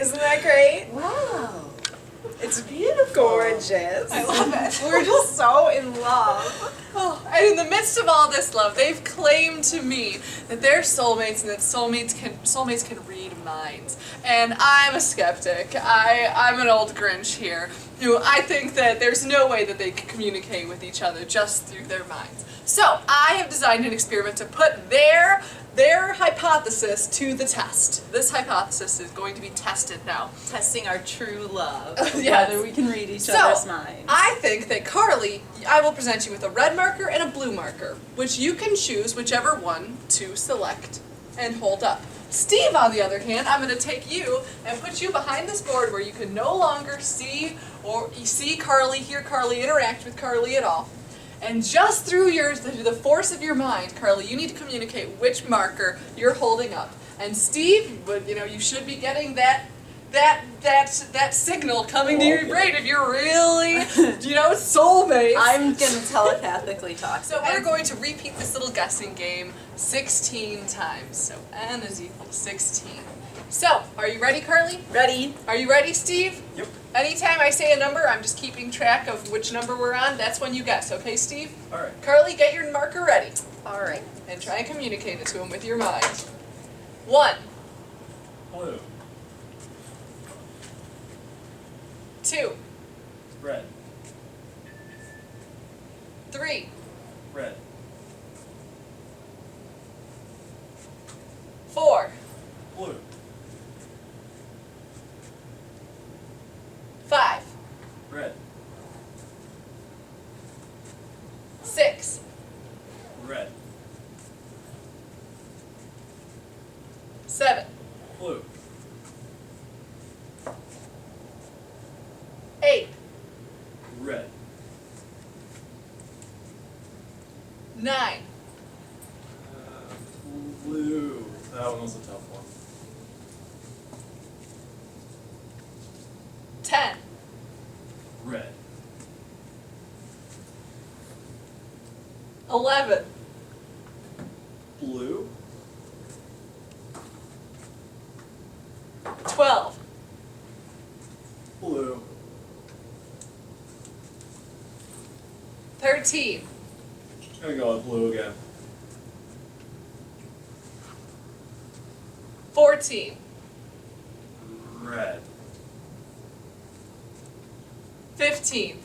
Isn't that great? Wow. It's beautiful. Gorgeous. I love it. We're just so in love. Oh, and in the midst of all this love, they've claimed to me that they're soulmates and that soulmates can read minds. And I'm a skeptic. I'm an old Grinch here. I think that there's no way that they can communicate with each other just through their minds. So I have designed an experiment to put their hypothesis to the test. This hypothesis is going to be tested now. Testing our true love. Yes. Whether we can read each other's minds. I think that Carly, I will present you with a red marker and a blue marker, which you can choose whichever one to select and hold up. Steve, on the other hand, I'm going to take you and put you behind this board where you can no longer see Carly, hear Carly, interact with Carly at all. And just through the force of your mind, Carly, you need to communicate which marker you're holding up. And Steve, you should be getting that signal coming to your brain if you're really, soulmates. I'm going to telepathically talk. So we're going to repeat this little guessing game 16 times. So n is equal to 16. So, are you ready, Carly? Ready? Are you ready, Steve? Yep. Anytime I say a number, I'm just keeping track of which number we're on. That's when you guess, okay, Steve? All right. Carly, get your marker ready. All right. And try and communicate it to him with your mind. 1, Blue. 2, Red. 3, Red. 4, Blue. 5, Red. 6, Red. 7, Blue. 8, Red. 9, Blue. That one was a tough one. 10, Red. 11, Blue. 12, Blue. 13, I'm gonna go with blue again. 14, Red. 15,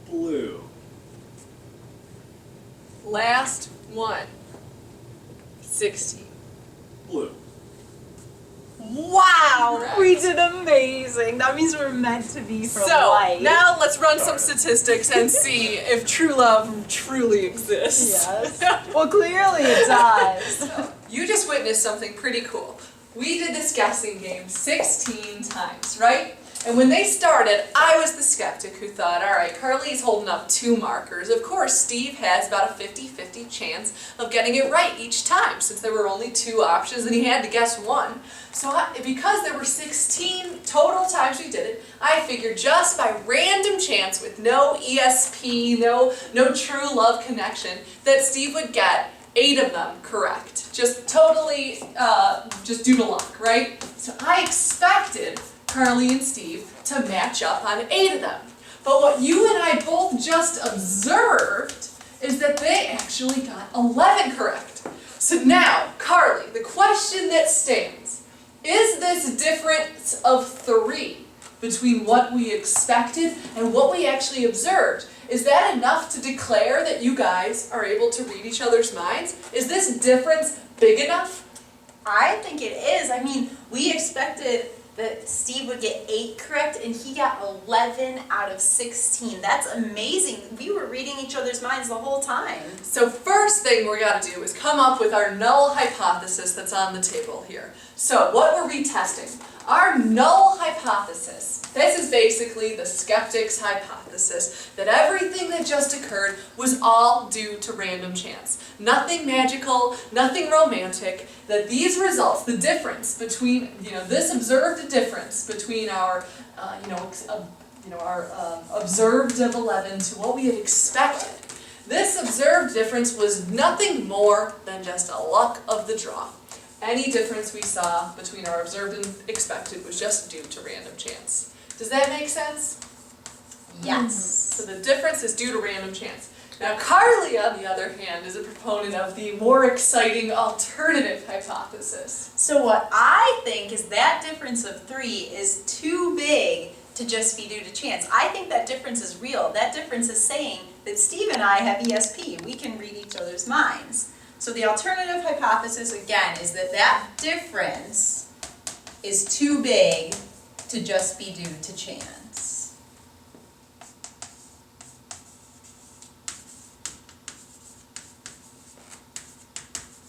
Blue. last one, 16. Blue. Wow! Correct. We did amazing. That means we're meant to be for So, life. now let's run some statistics and see if true love truly exists. Yes. Well, clearly it does. You just witnessed something pretty cool. We did this guessing game 16 times, right? And when they started, I was the skeptic who thought, all right, Carly's holding up 2 markers. Of course, Steve has about a 50-50 chance of getting it right each time, since there were only 2 options and he had to guess 1. So because there were 16 total times we did it, I figured just by random chance, with no ESP, no true love connection, that Steve would get 8 of them correct. Just totally, just due to luck, right? So I expected Carly and Steve to match up on 8 of them. But what you and I both just observed is that they actually got 11 correct. So now, Carly, the question that stands, is this difference of 3 between what we expected and what we actually observed, is that enough to declare that you guys are able to read each other's minds? Is this difference big enough? I think it is. I mean, we expected that Steve would get 8 correct, and he got 11 out of 16. That's amazing. We were reading each other's minds the whole time. So first thing we're going to do is come up with our null hypothesis that's on the table here. So what were we testing? Our null hypothesis. This is basically the skeptic's hypothesis that everything that just occurred was all due to random chance. Nothing magical, nothing romantic, that these results, the difference between, this observed difference between our, observed of 11 to what we had expected, this observed difference was nothing more than just a luck of the draw. any difference we saw between our observed and expected was just due to random chance. Does that make sense? Yes. So the difference is due to random chance. Now Carly, on the other hand, is a proponent of the more exciting alternative hypothesis. So what I think is that difference of 3 is too big to just be due to chance. I think that difference is real. That difference is saying that Steve and I have ESP. We can read each other's minds. So the alternative hypothesis, again, is that that difference is too big to just be due to chance.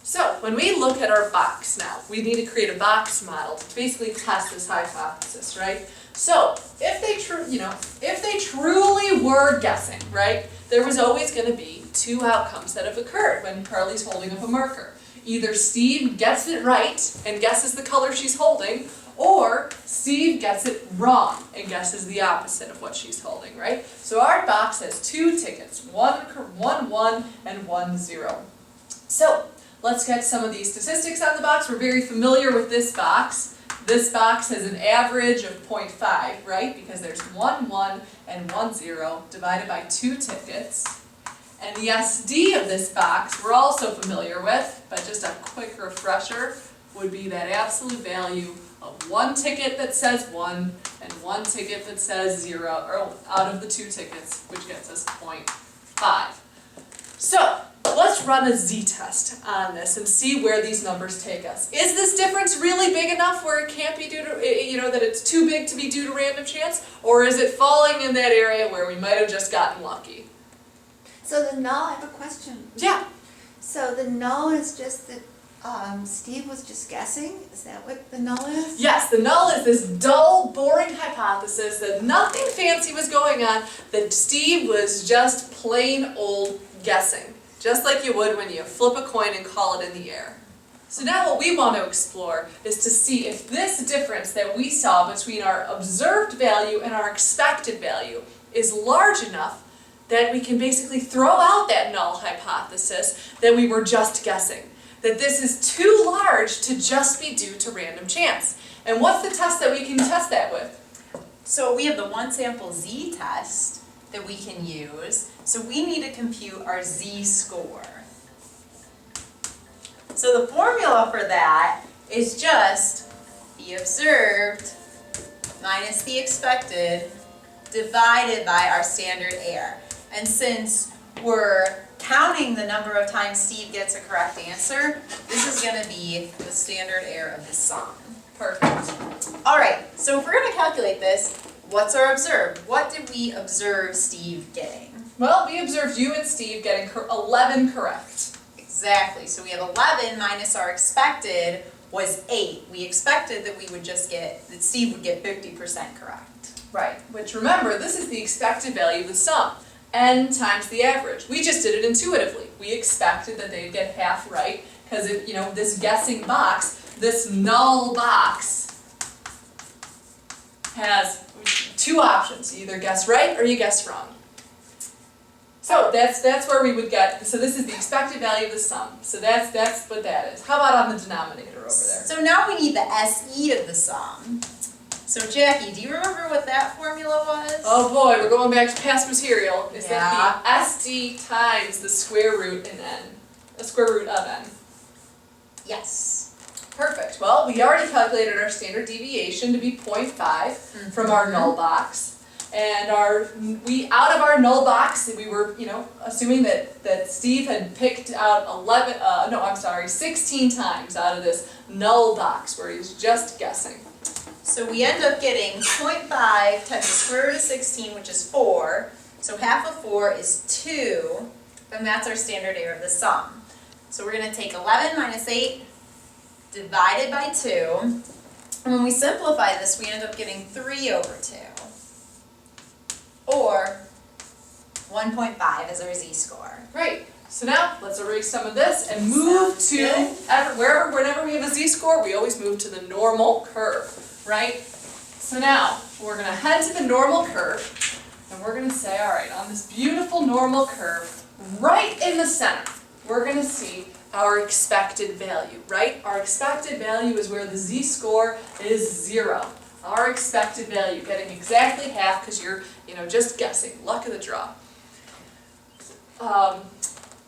So when we look at our box now, we need to create a box model to basically test this hypothesis, right? So if they truly were guessing, right, there was always going to be 2 outcomes that have occurred when Carly's holding up a marker. Either Steve gets it right and guesses the color she's holding, or Steve gets it wrong and guesses the opposite of what she's holding, right? So our box has 2 tickets, one 1 and 1 0. So let's get some of these statistics on the box. We're very familiar with this box. This box has an average of 0.5, right? Because there's 1 1 and 1 0 divided by 2 tickets. And the SD of this box we're also familiar with, but just a quick refresher would be that absolute value of 1 ticket that says 1 and 1 ticket that says 0, or out of the 2 tickets, which gets us 0.5. So let's run a z-test on this and see where these numbers take us. Is this difference really big enough where it can't be due to, that it's too big to be due to random chance? Or is it falling in that area where we might have just gotten lucky? So the null, I have a question. Yeah. So the null is just that Steve was just guessing? Is that what the null is? Yes, the null is this dull, boring hypothesis that nothing fancy was going on, that Steve was just plain old guessing. Just like you would when you flip a coin and call it in the air. So now what we want to explore is to see if this difference that we saw between our observed value and our expected value is large enough that we can basically throw out that null hypothesis that we were just guessing. That this is too large to just be due to random chance. And what's the test that we can test that with? So we have the one sample z-test that we can use. So we need to compute our z-score. So the formula for that is just the observed minus the expected divided by our standard error. And since we're counting the number of times Steve gets a correct answer, this is going to be the standard error of the sum. Perfect. All right, so if we're going to calculate this, what's our observed? What did we observe Steve getting? Well, we observed you and Steve getting 11 correct. Exactly, so we have 11 minus our expected was 8. We expected that that Steve would get 50% correct. Right, which remember, this is the expected value of the sum. N times the average. We just did it intuitively. We expected that they'd get half right, because this guessing box, this null box, has 2 options. You either guess right or you guess wrong. So that's where we would get, so this is the expected value of the sum. So that's what that is. How about on the denominator over there? So now we need the SE of the sum. So Jackie, do you remember what that formula was? Oh boy, we're going back to past material. Is Yeah. that the SD times the square root in n? The square root of n. Yes. Perfect. Well, we already calculated our standard deviation to be 0.5 from our null box. And out of our null box, we were, assuming that Steve had picked out 16 times out of this null box where he's just guessing. So we end up getting 0.5 times the square root of 16, which is 4. So half of 4 is 2, and that's our standard error of the sum. So we're going to take 11 minus 8 divided by 2. And when we simplify this, we end up getting 3 over 2. Or 1.5 as our z-score. Right. So now let's erase some of this and move Sounds to good. whenever we have a z-score, we always move to the normal curve, right? So now we're going to head to the normal curve, and we're going to say, all right, on this beautiful normal curve, right in the center, we're going to see our expected value, right? Our expected value is where the z-score is 0. Our expected value, getting exactly half because you're, just guessing, luck of the draw.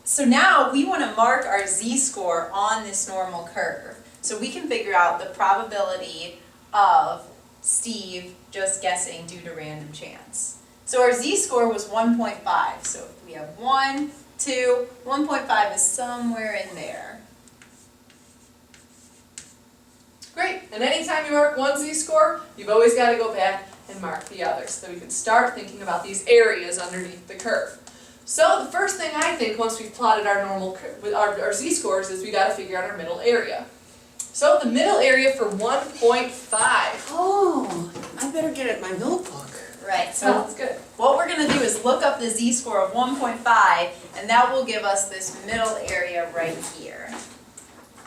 So now we want to mark our z-score on this normal curve. So we can figure out the probability of Steve just guessing due to random chance. So our z-score was 1.5. So if we have 1, 2, 1.5 is somewhere in there. Great, and anytime you mark one z-score, you've always got to go back and mark the others so that we can start thinking about these areas underneath the curve. So the first thing I think once we've plotted our normal our z-scores is we got to figure out our middle area. So the middle area for 1.5. Oh, I better get at my notebook. Right, so Sounds good. what we're going to do is look up the z-score of 1.5, and that will give us this middle area right here.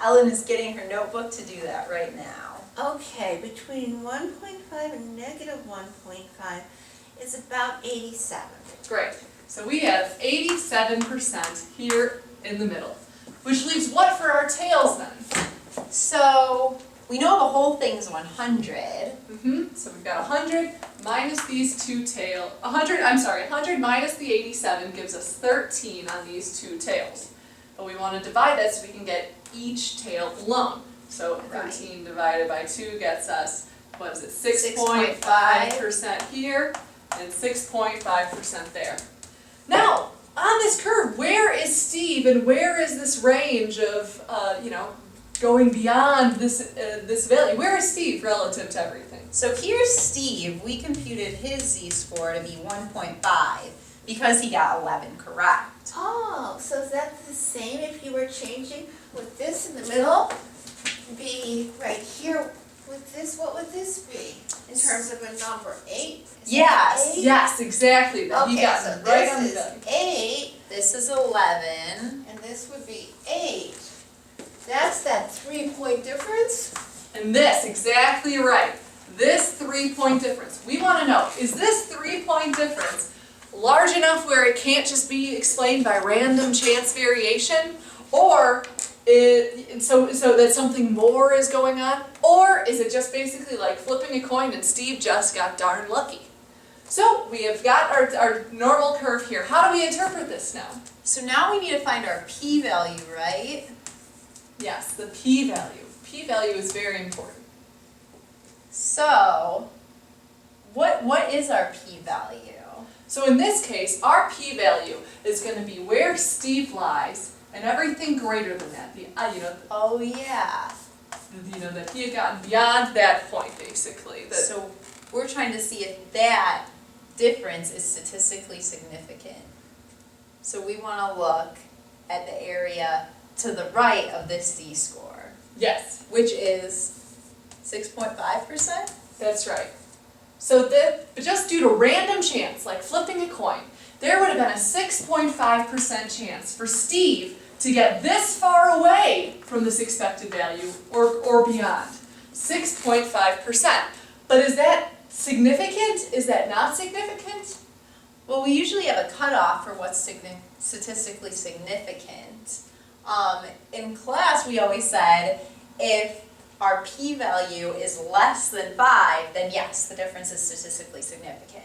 Ellen is getting her notebook to do that right now. Okay, between 1.5 and negative 1.5 is about 87. Great. So we have 87% here in the middle, which leaves what for our tails then? So we know the whole thing's 100. So we've got 100 minus these two 100 minus the 87 gives us 13 on these two tails. But we want to divide that so we can get each tail alone. So 13 divided by 2 gets us, what is it, 6.5% here and 6.5% there. Now, on this curve, where is Steve and where is this range of, going beyond this value? Where is Steve relative to everything? So here's Steve. We computed his z-score to be 1.5 because he got 11 correct. Oh, so is that the same if you were changing with this in the middle? Be right here with this, what would this be? In terms of a number, 8? Is Yes. that 8? Yes, exactly. That he Okay, got so it right on the this value. is 8, This is 11. and this would be 8. That's that 3-point difference? And this, exactly right. This 3-point difference. We want to know, is this 3-point difference large enough where it can't just be explained by random chance variation? Or so that something more is going on? Or is it just basically like flipping a coin and Steve just got darn lucky? So we have got our normal curve here. How do we interpret this now? So now we need to find our p-value, right? Yes, the p-value. P-value is very important. So what is our p-value? So in this case, our p-value is going to be where Steve lies and everything greater than that. Oh yeah. That he had gotten beyond that point, basically. So we're trying to see if that difference is statistically significant. So we want to look at the area to the right of this z-score, Yes, which is 6.5%? that's right. So but just due to random chance, like flipping a coin, there would have been a 6.5% chance for Steve to get this far away from this expected value or beyond. 6.5%. But is that significant? Is that not significant? Well, we usually have a cutoff for what's statistically significant. In class, we always said if our p-value is less than 5, then yes, the difference is statistically significant.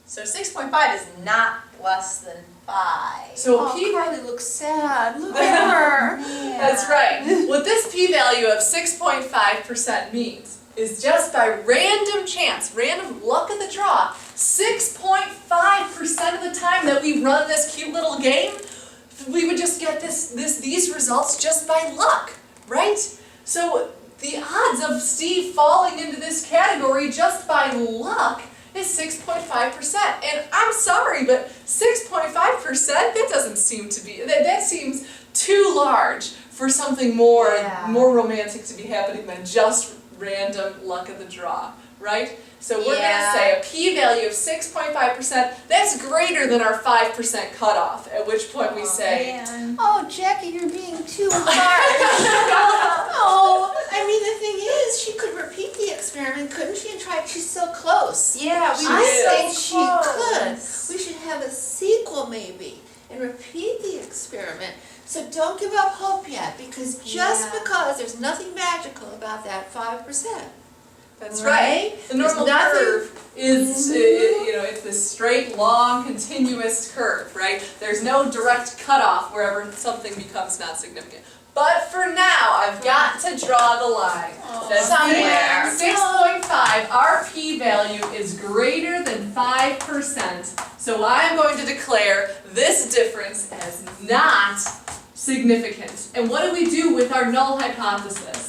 So 6.5 is not less than 5. So Carly looks sad. Look at her. That's right. What this p-value of 6.5% means is just by random chance, random luck of the draw, 6.5% of the time that we run this cute little game, we would just get these results just by luck, right? So the odds of Steve falling into this category just by luck is 6.5%. And I'm sorry, but 6.5%, that doesn't seem to be, that seems too large for something more romantic to be happening than just random luck of the draw, right? So we're going to say a p-value of 6.5%, that's greater than our 5% cutoff, at which point we say, Oh, Jackie, you're being too harsh. Oh, I mean, the thing is, she could repeat the experiment, couldn't she? And try. She's so close. Yeah, we I were think so she close. could. We should have a sequel, maybe, and repeat the experiment. experiment. So don't give up hope yet, because just Yeah. because there's nothing magical about that 5%. That's Right? right. The normal There's nothing- curve is, it's this straight, long, continuous curve, right? There's no direct cutoff wherever something becomes not significant. But for now, I've got to draw the line. That somewhere. 6.5, our p-value is greater than 5%, so I'm going to declare this difference as not significant. And what do we do with our null hypothesis?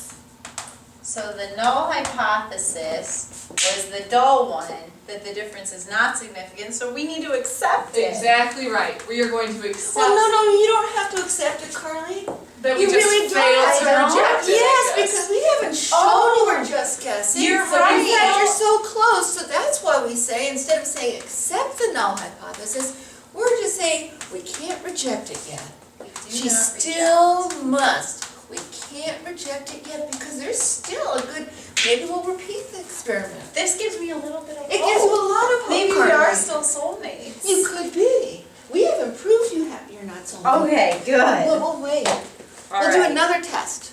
So the null hypothesis was the dull one, that the difference is not significant, so we need to accept it. Exactly right. We are going to accept Well, no, you don't have to accept it, Carly. that we You just really don't. failed to I know. reject it. I Yes, guess. because we haven't shown Oh, we're just guessing. you're So right. we said you're so close, so that's why we say, instead of saying accept the null hypothesis, we're just saying we can't reject it yet. We do She not still must. We can't reject it yet because there's still a good, maybe we'll repeat the experiment. This gives me a little bit of hope. It gives you a lot of hope, Maybe we Carly. are still soulmates. You could be. We haven't proved you're not so. Okay, good. We'll wait. All We'll do right. another test.